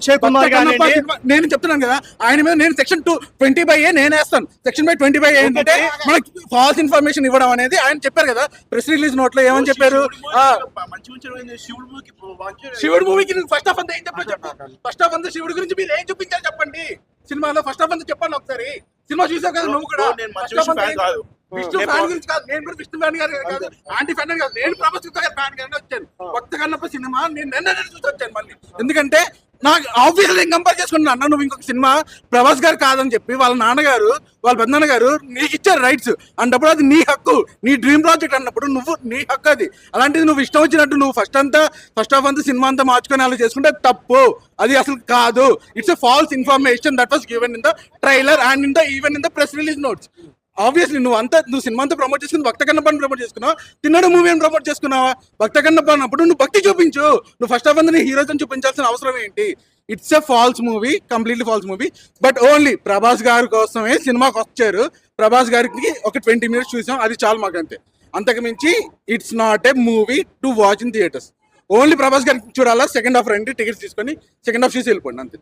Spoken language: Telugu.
అక్షయ్ కుమార్ నేను చెప్తున్నాను కదా, ఆయన మీద నేను సెక్షన్ 20/A నేను వేస్తాను. సెక్షన్ 20/A ఏంటంటే మనకి ఫాల్స్ ఇన్ఫర్మేషన్ ఇవ్వడం అనేది ఆయన చెప్పారు కదా ప్రెస్ రిలీజ్ నోట్ లో. ఏమని చెప్పారు? శివుడు మూవీకి ఫస్ట్ హాఫ్ అంతా ఏం చెప్పారు? ఫస్ట్ హాఫ్ అంతా శివుడి గురించి మీరు ఏం చూపించారు చెప్పండి సినిమాలో. ఫస్ట్ హాఫ్ అంతా చెప్పండి ఒకసారి. సినిమా చూసావు కదా నువ్వు కూడా. విష్ణు ఫ్యాన్ గురించి కాదు, నేను కూడా విష్ణు ఫ్యాన్ గారు కాదు, ఆంటీ ఫ్యాన్ కాదు, నేను ప్రభాస్ గారి ఫ్యాన్ గానే వచ్చాను. భక్త కన్నప్ప సినిమా నేను నిన్న చూసి వచ్చాను మళ్ళీ. ఎందుకంటే నాకు ఆబ్వియస్లీ నేను కంపేర్ చేసుకున్నాను. అన్న నువ్వు ఇంకొక సినిమా ప్రభాస్ గారు కాదని చెప్పి వాళ్ళ నాన్నగారు వాళ్ళ పెద్దనాన్న గారు నీకు ఇచ్చారు రైట్స్ అన్నప్పుడు అది నీ హక్కు, నీ డ్రీమ్ ప్రాజెక్ట్ అన్నప్పుడు నువ్వు నీ హక్కు అది. అలాంటిది నువ్వు ఇష్టం వచ్చినట్టు నువ్వు ఫస్ట్ హాఫ్ అంతా సినిమా అంతా మార్చుకొని అలా చేసుకుంటే తప్పు. అది అసలు కాదు. It's a false information that was given in the trailer and even in the press release notes. Obviously నువ్వు సినిమా అంతా ప్రమోట్ చేసుకుని భక్త కన్నప్పని ప్రమోట్ చేసుకున్నావు, తిన్నడు మూవీ అని ప్రమోట్ చేసుకున్నావా? భక్త కన్నప్ప అన్నప్పుడు నువ్వు భక్తి చూపించు. నువ్వు ఫస్ట్ హాఫ్ అంతా నీ హీరోతో చూపించాల్సిన అవసరం ఏంటి? It's a false movie, completely false movie. But only Prabhas గారి కోసమే సినిమాకి వచ్చారు. ప్రభాస్ గారికి ఒక 20 minutes చూసాం, అది చాలు మాకు అంతే. అంతకు మించి it's not a movie to watch in theatres. Only Prabhas గారికి చూడాలా. సెకండ్ హాఫ్ రండి, టికెట్స్ తీసుకొని సెకండ్ హాఫ్ చూసి వెళ్ళిపోండి అంతే.